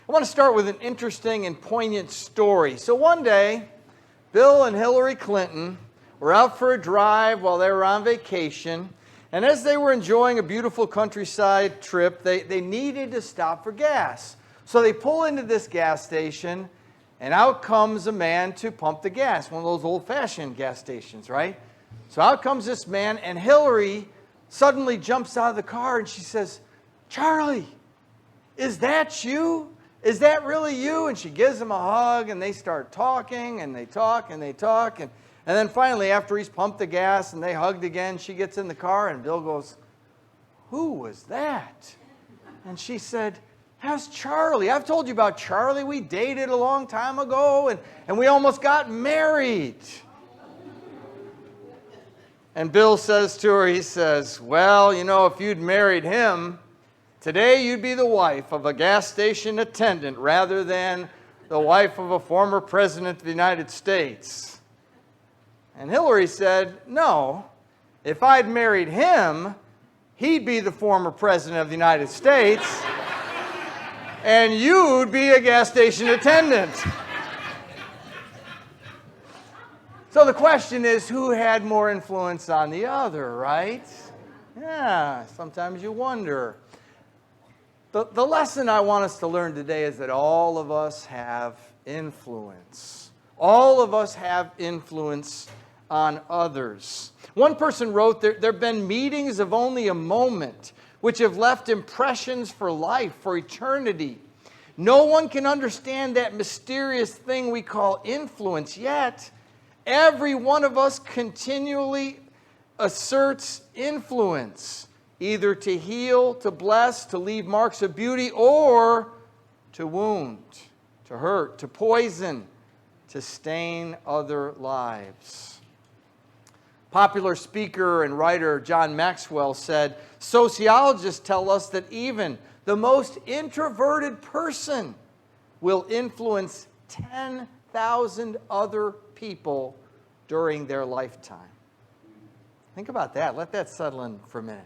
I want to start with an interesting and poignant story. So one day, Bill and Hillary Clinton were out for a drive while they were on vacation. And as they were enjoying a beautiful countryside trip, they needed to stop for gas. So they pull into this gas station, and out comes a man to pump the gas, one of those old-fashioned gas stations, right? So out comes this man, and Hillary suddenly jumps out of the car, and she says, "Charlie, is that you? Is that really you?" And she gives him a hug, and they start talking, and they talk, and they talk. And then finally, after he's pumped the gas and they hugged again, she gets in the car, and Bill goes, "Who was that?" And she said, "That's Charlie. I've told you about Charlie. We dated a long time ago, and we almost got married." And Bill says to her, he says, "Well, you know, if you'd married him, today you'd be the wife of a gas station attendant rather than the wife of a former president of the United States." And Hillary said, "No, if I'd married him, he'd be the former president of the United States, and you'd be a gas station attendant." So the question is, who had more influence on the other, right? Yeah, sometimes you wonder. The lesson I want us to learn today is that all of us have influence. All of us have influence on others. One person wrote, there have been meetings of only a moment which have left impressions for life, for eternity. No one can understand that mysterious thing we call influence, yet every one of us continually asserts influence, either to heal, to bless, to leave marks of beauty, or to wound, to hurt, to poison, to stain other lives. Popular speaker and writer John Maxwell said, "Sociologists tell us that even the most introverted person will influence 10,000 other people during their lifetime." Think about that. Let that settle in for a minute.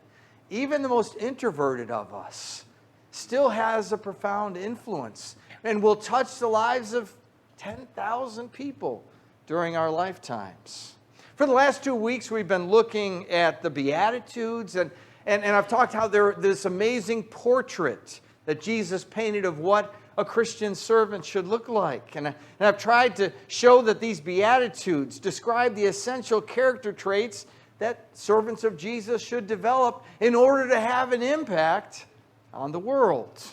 Even the most introverted of us still has a profound influence and will touch the lives of 10,000 people during our lifetimes. For the last 2 weeks, we've been looking at the Beatitudes, and I've talked how there's this amazing portrait that Jesus painted of what a Christian servant should look like. And I've tried to show that these Beatitudes describe the essential character traits that servants of Jesus should develop in order to have an impact on the world.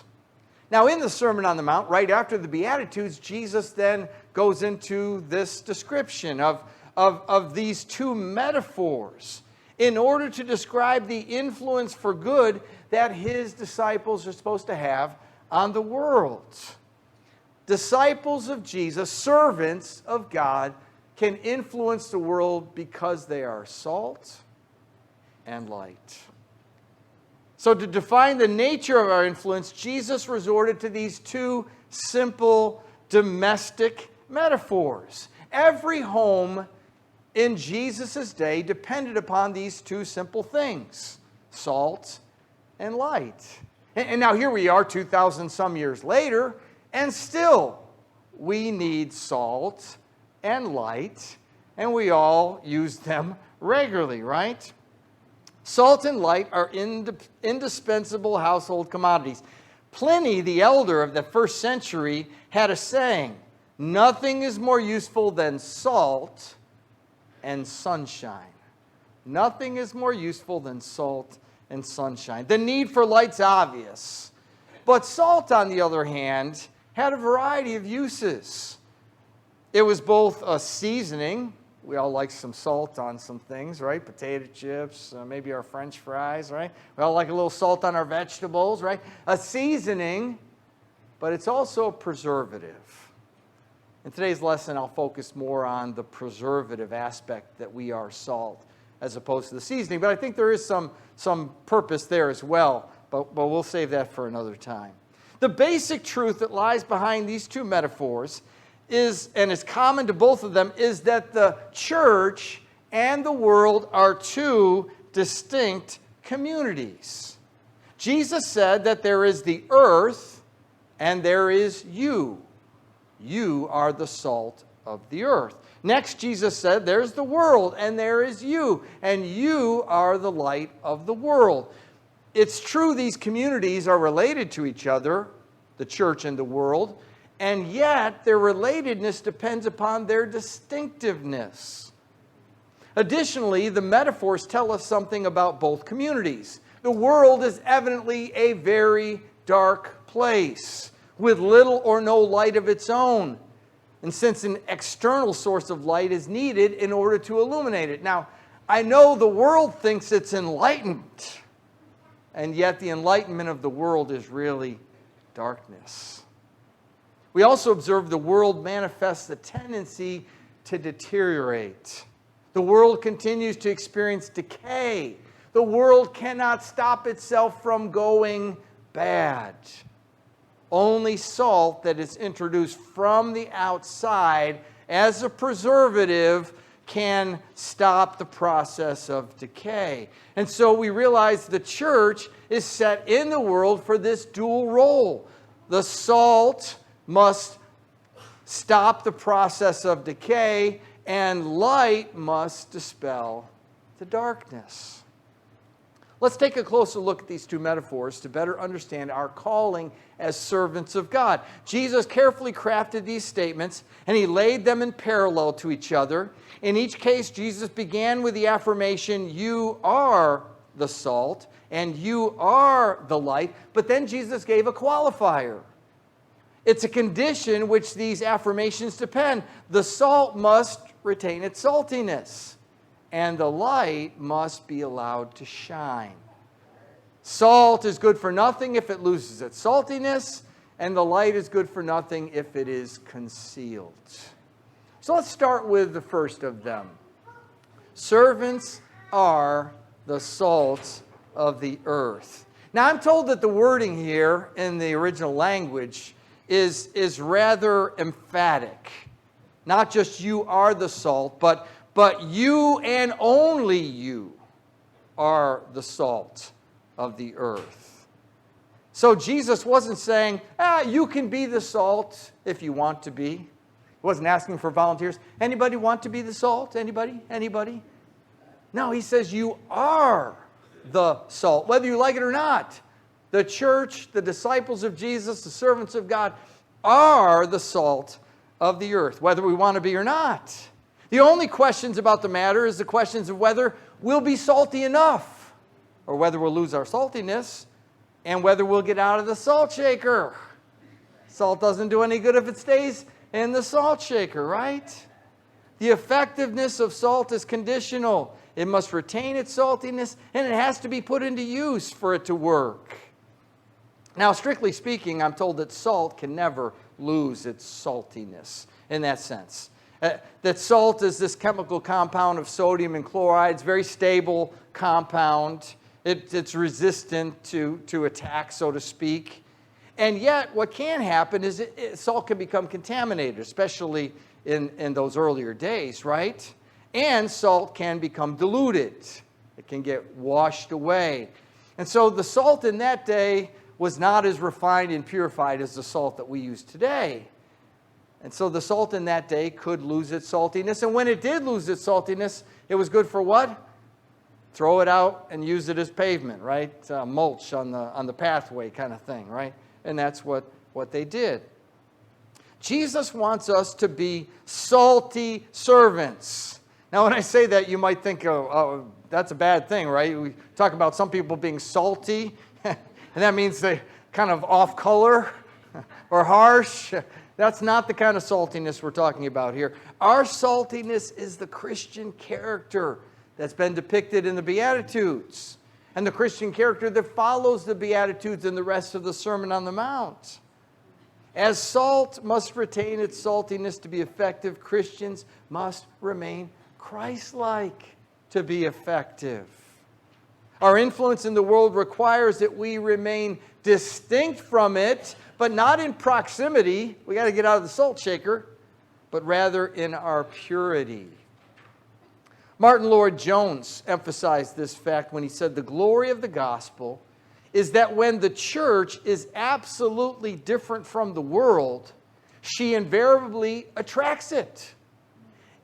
Now, in the Sermon on the Mount, right after the Beatitudes, Jesus then goes into this description of these two metaphors in order to describe the influence for good that his disciples are supposed to have on the world. Disciples of Jesus, servants of God, can influence the world because they are salt and light. So to define the nature of our influence, Jesus resorted to these two simple domestic metaphors. Every home in Jesus' day depended upon these two simple things, salt and light. And now here we are 2,000 some years later, and still we need salt and light, and we all use them regularly, right? Salt and light are indispensable household commodities. Pliny, the elder of the first century, had a saying, "Nothing is more useful than salt and sunshine." Nothing is more useful than salt and sunshine. The need for light's obvious. But salt, on the other hand, had a variety of uses. It was both a seasoning. We all like some salt on some things, right? Potato chips, maybe our French fries, right? We all like a little salt on our vegetables, right? A seasoning, but it's also a preservative. In today's lesson, I'll focus more on the preservative aspect that we are salt as opposed to the seasoning. But I think there is some purpose there as well, but we'll save that for another time. The basic truth that lies behind these two metaphors is, and is common to both of them, is that the church and the world are two distinct communities. Jesus said that there is the earth and there is you. You are the salt of the earth. Next, Jesus said, there's the world, and there is you, and you are the light of the world. It's true these communities are related to each other, the church and the world, and yet their relatedness depends upon their distinctiveness. Additionally, the metaphors tell us something about both communities. The world is evidently a very dark place with little or no light of its own. And since an external source of light is needed in order to illuminate it. Now, I know the world thinks it's enlightened, and yet the enlightenment of the world is really darkness. We also observe the world manifests the tendency to deteriorate. The world continues to experience decay. The world cannot stop itself from going bad. Only salt that is introduced from the outside as a preservative can stop the process of decay. And so we realize the church is set in the world for this dual role. The salt must stop the process of decay, and light must dispel the darkness. Let's take a closer look at these two metaphors to better understand our calling as servants of God. Jesus carefully crafted these statements, and he laid them in parallel to each other. In each case, Jesus began with the affirmation, you are the salt, and you are the light. But then Jesus gave a qualifier. It's a condition which these affirmations depend. The salt must retain its saltiness, and the light must be allowed to shine. Salt is good for nothing if it loses its saltiness, and the light is good for nothing if it is concealed. So let's start with the first of them. Servants are the salt of the earth. Now I'm told that the wording here in the original language is rather emphatic. Not just you are the salt, but you and only you are the salt of the earth. So Jesus wasn't saying, you can be the salt if you want to be. He wasn't asking for volunteers. Anybody want to be the salt? Anybody? Anybody? No, he says you are the salt, whether you like it or not. The church, the disciples of Jesus, the servants of God are the salt of the earth, whether we want to be or not. The only questions about the matter is the questions of whether we'll be salty enough, or whether we'll lose our saltiness, and whether we'll get out of the salt shaker. Salt doesn't do any good if it stays in the salt shaker, right? The effectiveness of salt is conditional. It must retain its saltiness, and it has to be put into use for it to work. Now, strictly speaking, I'm told that salt can never lose its saltiness in that sense. That salt is this chemical compound of sodium and chloride. It's a very stable compound. It's resistant to attack, so to speak. And yet, what can happen is salt can become contaminated, especially in those earlier days, right? And salt can become diluted. It can get washed away. And so the salt in that day was not as refined and purified as the salt that we use today. And so the salt in that day could lose its saltiness. And when it did lose its saltiness, it was good for what? Throw it out and use it as pavement, right? Mulch on the pathway kind of thing, right? And that's what they did. Jesus wants us to be salty servants. Now, when I say that, you might think, oh, that's a bad thing, right? We talk about some people being salty, and that means they're kind of off color or harsh. That's not the kind of saltiness we're talking about here. Our saltiness is the Christian character that's been depicted in the Beatitudes, and the Christian character that follows the Beatitudes and the rest of the Sermon on the Mount. As salt must retain its saltiness to be effective, Christians must remain Christ-like to be effective. Our influence in the world requires that we remain distinct from it, but not in proximity. We got to get out of the salt shaker, but rather in our purity. Martin Lloyd-Jones emphasized this fact when he said, "The glory of the gospel is that when the church is absolutely different from the world, she invariably attracts it.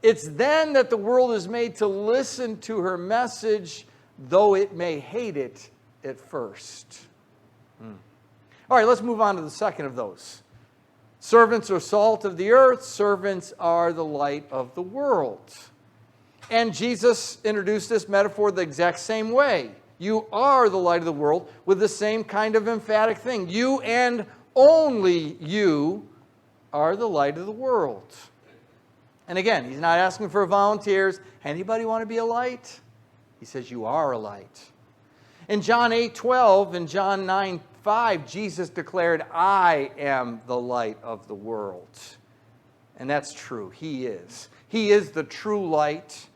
It's then that the world is made to listen to her message, though it may hate it at first. All right, let's move on to the second of those. Servants are salt of the earth. Servants are the light of the world. And Jesus introduced this metaphor the exact same way. You are the light of the world, with the same kind of emphatic thing. You and only you are the light of the world. And again, he's not asking for volunteers. Anybody want to be a light? He says you are a light. In John 8:12 and John 9:5, Jesus declared, I am the light of the world. And that's true. He is. He is the true light.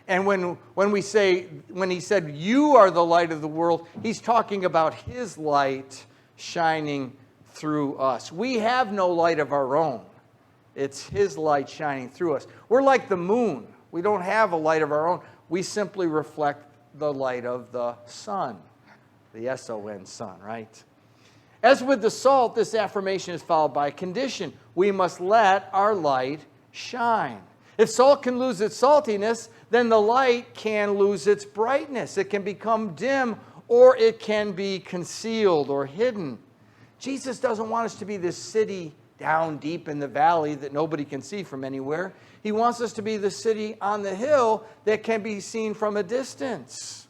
And when he said, you are the light of the world, he's talking about his light shining through us. We have no light of our own. It's his light shining through us. We're like the moon. We don't have a light of our own. We simply reflect the light of the sun, the S-O-N, sun, right? As with the salt, this affirmation is followed by a condition. We must let our light shine. If salt can lose its saltiness, then the light can lose its brightness. It can become dim, or it can be concealed or hidden. Jesus doesn't want us to be this city down deep in the valley that nobody can see from anywhere. He wants us to be the city on the hill that can be seen from a distance.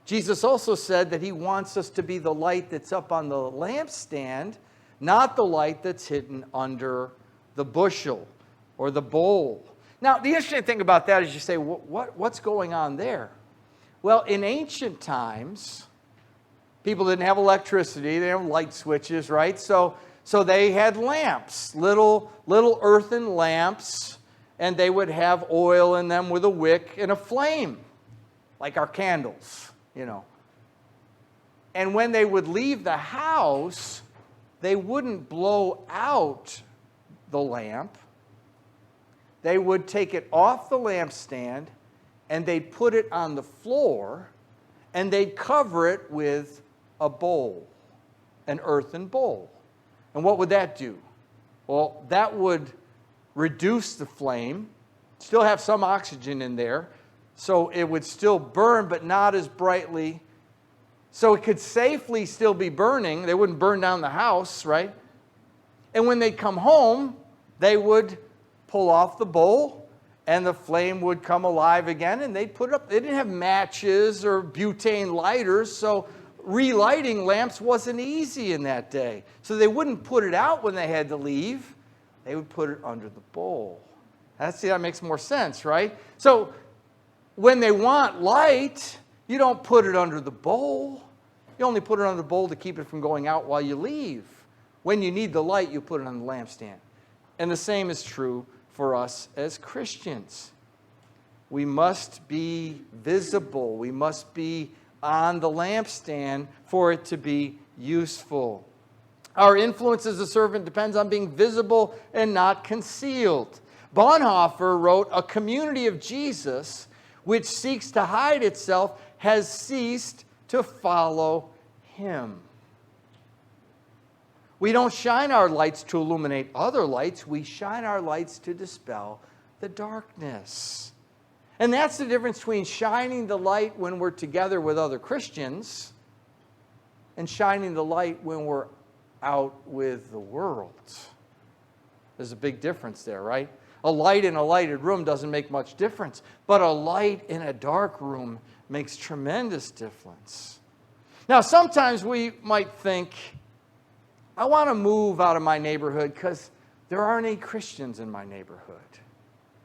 Jesus also said that he wants us to be the light that's up on the lampstand, not the light that's hidden under the bushel or the bowl. Now, the interesting thing about that is you say, what's going on there? Well, in ancient times, people didn't have electricity. They didn't have light switches, right? So they had lamps, little earthen lamps, and they would have oil in them with a wick and a flame, like our candles, you know. And when they would leave the house, they wouldn't blow out the lamp. They would take it off the lampstand, and they'd put it on the floor, and they'd cover it with a bowl, an earthen bowl. And what would that do? Well, that would reduce the flame, still have some oxygen in there, so it would still burn, but not as brightly. So it could safely still be burning. They wouldn't burn down the house, right? And when they'd come home, they would pull off the bowl, and the flame would come alive again, and they'd put it up. They didn't have matches or butane lighters, so relighting lamps wasn't easy in that day. So they wouldn't put it out when they had to leave. They would put it under the bowl. That makes more sense, right? So when they want light, you don't put it under the bowl. You only put it under the bowl to keep it from going out while you leave. When you need the light, you put it on the lampstand. And the same is true for us as Christians. We must be visible. We must be on the lampstand for it to be useful. Our influence as a servant depends on being visible and not concealed. Bonhoeffer wrote, "A community of Jesus which seeks to hide itself has ceased to follow him." We don't shine our lights to illuminate other lights. We shine our lights to dispel the darkness. And that's the difference between shining the light when we're together with other Christians and shining the light when we're out with the world. There's a big difference there, right? A light in a lighted room doesn't make much difference, but a light in a dark room makes tremendous difference. Now, sometimes we might think, I want to move out of my neighborhood because there aren't any Christians in my neighborhood.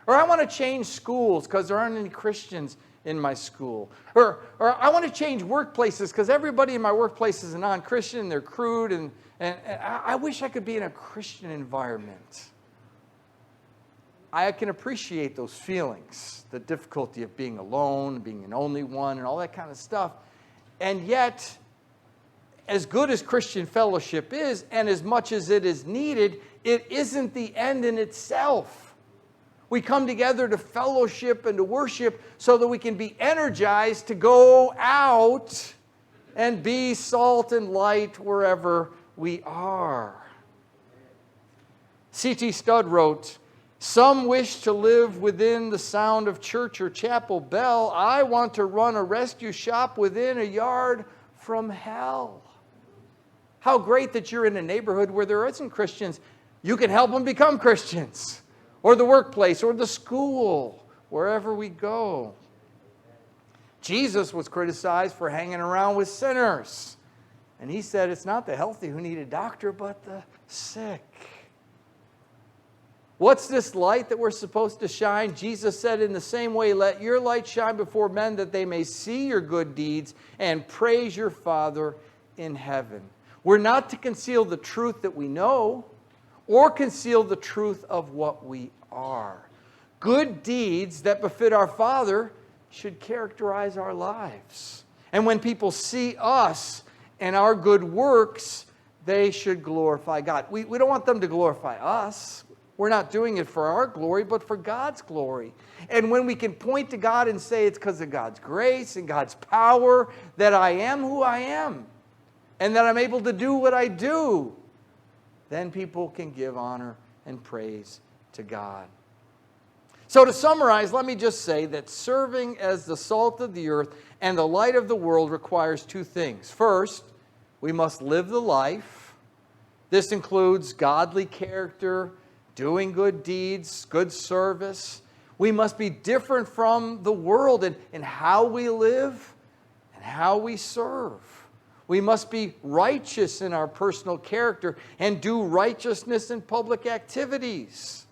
Or I want to change schools because there aren't any Christians in my school. Or I want to change workplaces because everybody in my workplace is a non-Christian, they're crude, and I wish I could be in a Christian environment. I can appreciate those feelings, the difficulty of being alone, being an only one, and all that kind of stuff. And yet, as good as Christian fellowship is, and as much as it is needed, it isn't the end in itself. We come together to fellowship and to worship so that we can be energized to go out and be salt and light wherever we are. C.T. Studd wrote, "Some wish to live within the sound of church or chapel bell. I want to run a rescue shop within a yard from hell." How great that you're in a neighborhood where there isn't Christians. You can help them become Christians. Or the workplace, or the school, wherever we go. Jesus was criticized for hanging around with sinners. And he said it's not the healthy who need a doctor, but the sick. What's this light that we're supposed to shine? Jesus said, in the same way, let your light shine before men that they may see your good deeds and praise your Father in heaven. We're not to conceal the truth that we know or conceal the truth of what we are. Good deeds that befit our Father should characterize our lives. And when people see us and our good works, they should glorify God. We don't want them to glorify us. We're not doing it for our glory, but for God's glory. And when we can point to God and say it's because of God's grace and God's power that I am who I am and that I'm able to do what I do, then people can give honor and praise to God. So to summarize, let me just say that serving as the salt of the earth and the light of the world requires two things. First, we must live the life. This includes godly character, doing good deeds, good service. We must be different from the world in how we live and how we serve. We must be righteous in our personal character and do righteousness in public activities.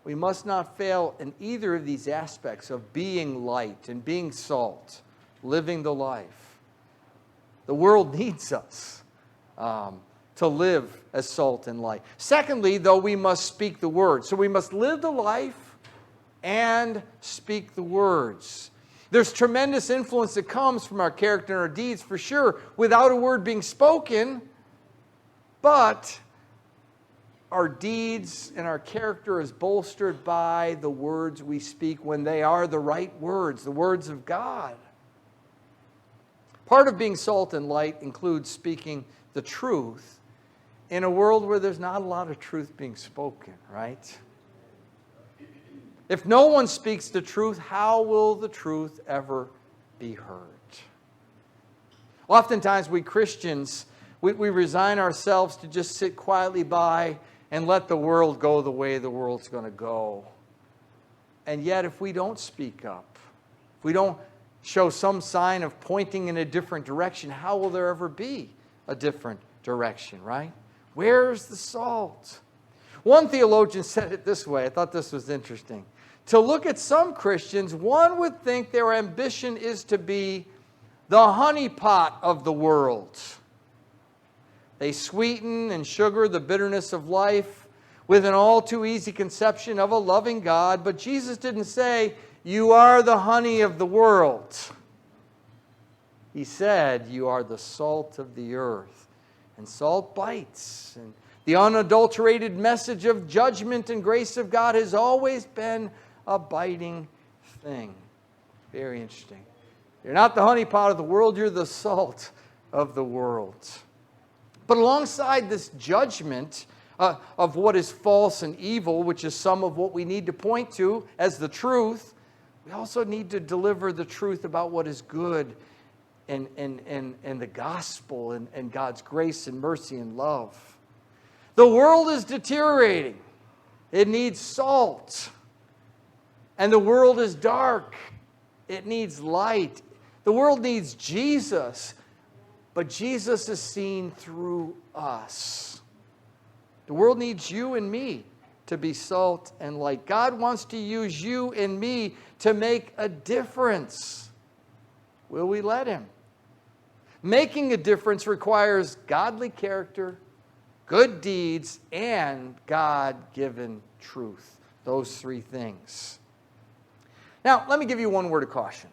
We must not fail in either of these aspects of being light and being salt, living the life. The world needs us to live as salt and light. Secondly, though, we must speak the word. So we must live the life and speak the words. There's tremendous influence that comes from our character and our deeds, for sure, without a word being spoken. But our deeds and our character is bolstered by the words we speak when they are the right words, the words of God. Part of being salt and light includes speaking the truth in a world where there's not a lot of truth being spoken, right? If no one speaks the truth, how will the truth ever be heard? Oftentimes we Christians, we resign ourselves to just sit quietly by and let the world go the way the world's going to go. And yet if we don't speak up, if we don't show some sign of pointing in a different direction, how will there ever be a different direction, right? Where's the salt? One theologian said it this way. I thought this was interesting. To look at some Christians, one would think their ambition is to be the honeypot of the world. They sweeten and sugar the bitterness of life with an all too easy conception of a loving God. But Jesus didn't say, you are the honey of the world. He said, you are the salt of the earth. And salt bites. And the unadulterated message of judgment and grace of God has always been a biting thing. Very interesting. You're not the honeypot of the world, you're the salt of the world. But alongside this judgment of what is false and evil, which is some of what we need to point to as the truth, we also need to deliver the truth about what is good and the gospel and God's grace and mercy and love. The world is deteriorating. It needs salt. And the world is dark. It needs light. The world needs Jesus. But Jesus is seen through us. The world needs you and me to be salt and light. God wants to use you and me to make a difference. Will we let Him? Making a difference requires godly character, good deeds, and God-given truth. Those three things. Now, let me give you one word of caution.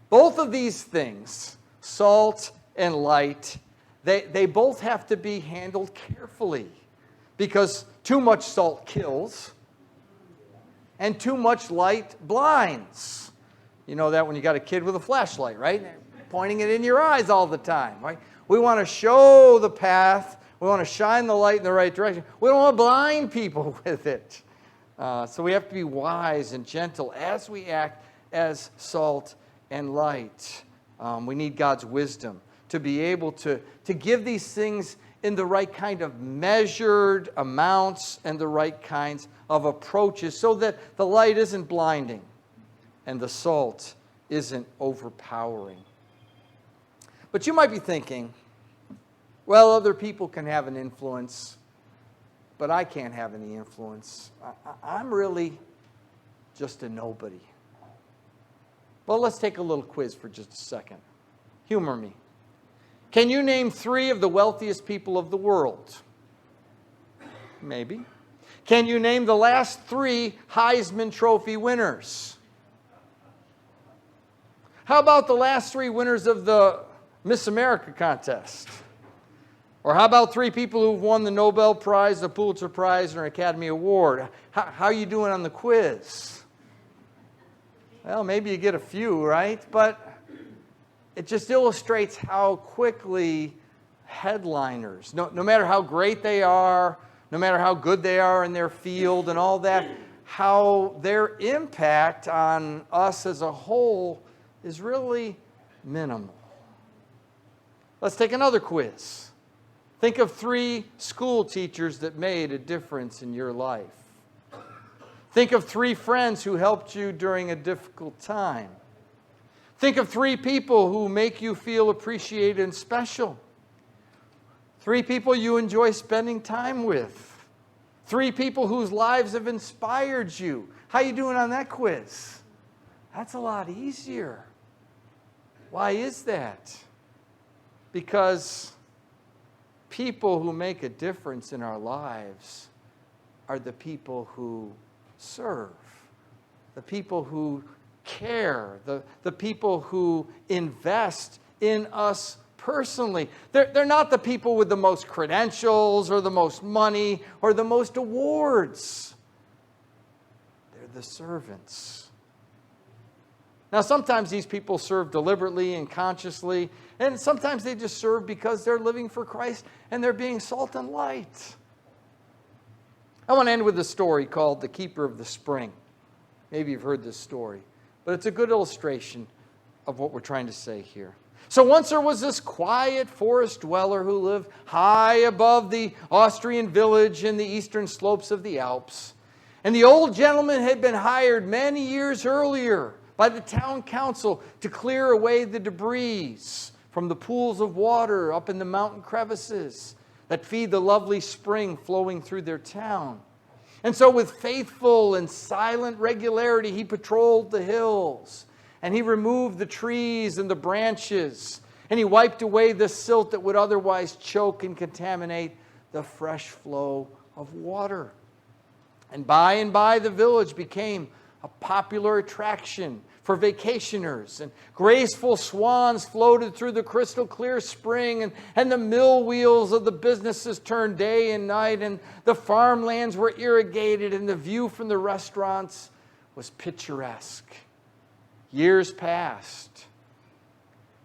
Both of these things, salt and light, they both have to be handled carefully, because too much salt kills and too much light blinds. You know that when you got a kid with a flashlight, right? pointing it in your eyes all the time, right? We want to show the path. We want to shine the light in the right direction. We don't want to blind people with it. So we have to be wise and gentle as we act as salt and light. We need God's wisdom to be able to give these things in the right kind of measured amounts and the right kinds of approaches so that the light isn't blinding and the salt isn't overpowering. But you might be thinking, well, other people can have an influence, but I can't have any influence. I'm really just a nobody. Well, let's take a little quiz for just a second. Humor me. Can you name 3 of the wealthiest people of the world? Maybe. Can you name the last 3 Heisman Trophy winners? How about the last 3 winners of the Miss America contest? Or how about 3 people who've won the Nobel Prize, the Pulitzer Prize, or an Academy Award? How are you doing on the quiz? Well, maybe you get a few, right? But it just illustrates how quickly headliners, no matter how great they are, no matter how good they are in their field and all that, how their impact on us as a whole is really minimal. Let's take another quiz. Think of 3 school teachers that made a difference in your life. Think of 3 friends who helped you during a difficult time. Think of 3 people who make you feel appreciated and special. 3 people you enjoy spending time with. 3 people whose lives have inspired you. How you doing on that quiz? That's a lot easier. Why is that? Because people who make a difference in our lives are the people who serve, the people who care, the people who invest in us personally. They're not the people with the most credentials or the most money or the most awards. They're the servants. Now, sometimes these people serve deliberately and consciously, and sometimes they just serve because they're living for Christ and they're being salt and light. I want to end with a story called The Keeper of the Spring. Maybe you've heard this story, but it's a good illustration of what we're trying to say here. So once there was this quiet forest dweller who lived high above the Austrian village in the eastern slopes of the Alps. And the old gentleman had been hired many years earlier by the town council to clear away the debris from the pools of water up in the mountain crevices that feed the lovely spring flowing through their town. And so with faithful and silent regularity, he patrolled the hills, and he removed the trees and the branches, and he wiped away the silt that would otherwise choke and contaminate the fresh flow of water. And by, the village became a popular attraction for vacationers, and graceful swans floated through the crystal clear spring, and the mill wheels of the businesses turned day and night, and the farmlands were irrigated, and the view from the restaurants was picturesque. Years passed,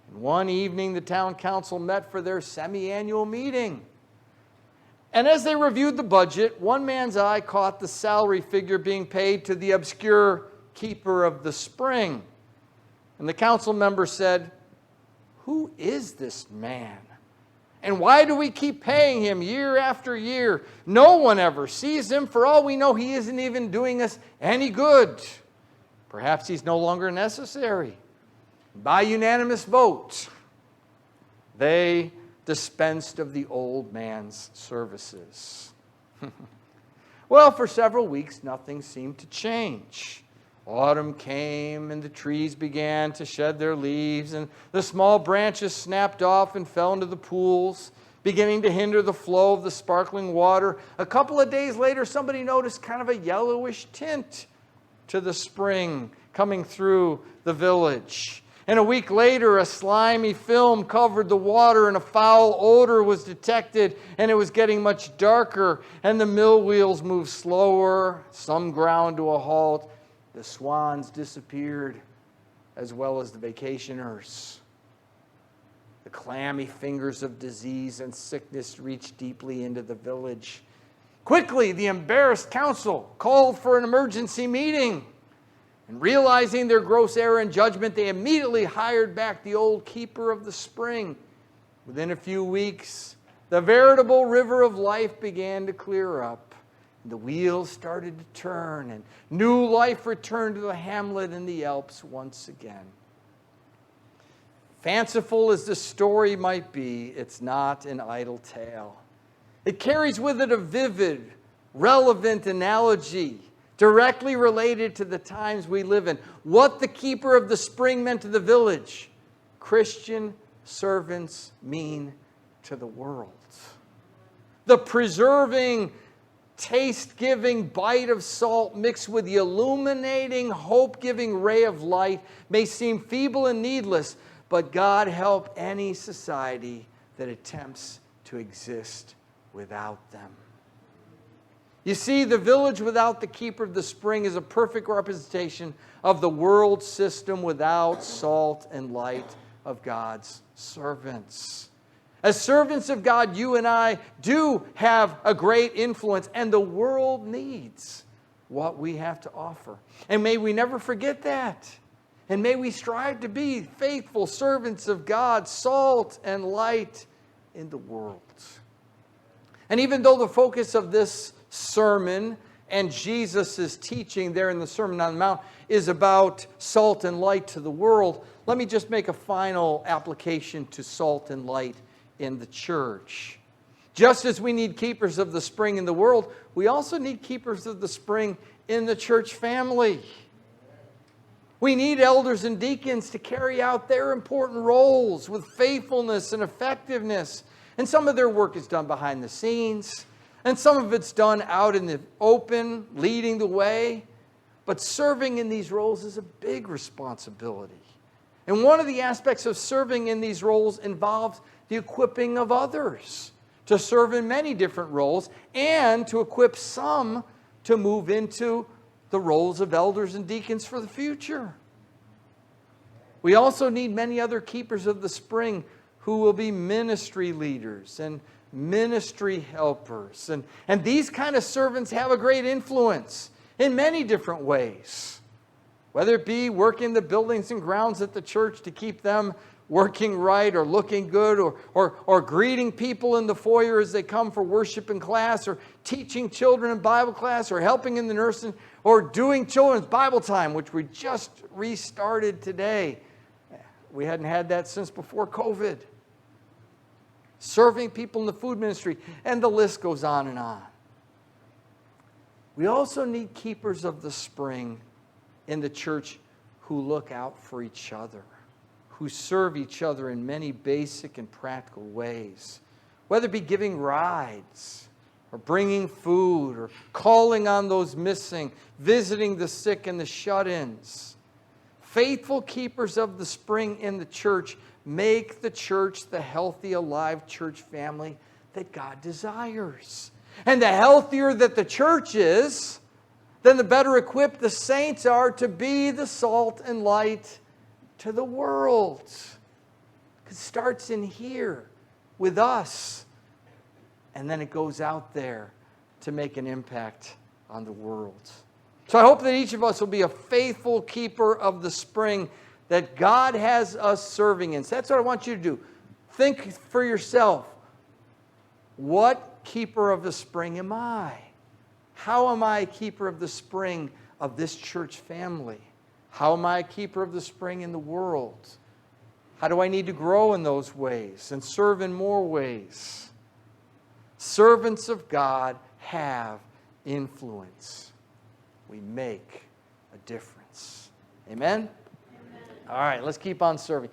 and one evening the town council met for their semi-annual meeting. And as they reviewed the budget, one man's eye caught the salary figure being paid to the obscure keeper of the spring. And the council member said, "Who is this man? And why do we keep paying him year after year? No one ever sees him. For all we know, he isn't even doing us any good. Perhaps he's no longer necessary." By unanimous vote, they dispensed of the old man's services. Well, for several weeks, nothing seemed to change. Autumn came, and the trees began to shed their leaves, and the small branches snapped off and fell into the pools, beginning to hinder the flow of the sparkling water. A couple of days later, somebody noticed kind of a yellowish tint to the spring coming through the village. And a week later, a slimy film covered the water, and a foul odor was detected, and it was getting much darker, and the mill wheels moved slower, some ground to a halt. The swans disappeared, as well as the vacationers. The clammy fingers of disease and sickness reached deeply into the village. Quickly, the embarrassed council called for an emergency meeting. And realizing their gross error in judgment, they immediately hired back the old keeper of the spring. Within a few weeks, the veritable river of life began to clear up. And the wheels started to turn, and new life returned to the hamlet in the Alps once again. Fanciful as the story might be, it's not an idle tale. It carries with it a vivid, relevant analogy directly related to the times we live in. What the keeper of the spring meant to the village, Christian servants mean to the world. The preserving, taste-giving bite of salt mixed with the illuminating, hope-giving ray of light may seem feeble and needless, but God help any society that attempts to exist without them. You see, the village without the keeper of the spring is a perfect representation of the world system without salt and light of God's servants. As servants of God, you and I do have a great influence, and the world needs what we have to offer. And may we never forget that. And may we strive to be faithful servants of God, salt and light in the world. And even though the focus of this sermon and Jesus' teaching there in the Sermon on the Mount is about salt and light to the world, let me just make a final application to salt and light in the church. Just as we need keepers of the spring in the world, we also need keepers of the spring in the church family. We need elders and deacons to carry out their important roles with faithfulness and effectiveness. And some of their work is done behind the scenes, and some of it's done out in the open, leading the way. But serving in these roles is a big responsibility. And one of the aspects of serving in these roles involves the equipping of others to serve in many different roles, and to equip some to move into the roles of elders and deacons for the future. We also need many other keepers of the spring who will be ministry leaders and ministry helpers. And these kind of servants have a great influence in many different ways. Whether it be working the buildings and grounds at the church to keep them working right or looking good, or greeting people in the foyer as they come for worship in class, or teaching children in Bible class, or helping in the nursing, or doing children's Bible time, which we just restarted today. We hadn't had that since before COVID. Serving people in the food ministry, and the list goes on and on. We also need keepers of the spring in the church who look out for each other, who serve each other in many basic and practical ways, whether it be giving rides, or bringing food, or calling on those missing, visiting the sick and the shut-ins. Faithful keepers of the spring in the church make the church the healthy, alive church family that God desires. And the healthier that the church is, then the better equipped the saints are to be the salt and light to the world. It starts in here with us, and then it goes out there to make an impact on the world. So I hope that each of us will be a faithful keeper of the spring that God has us serving in. So that's what I want you to do. Think for yourself, what keeper of the spring am I? How am I a keeper of the spring of this church family? How am I a keeper of the spring in the world? How do I need to grow in those ways and serve in more ways? Servants of God have influence. We make a difference. Amen? Amen. All right, let's keep on serving.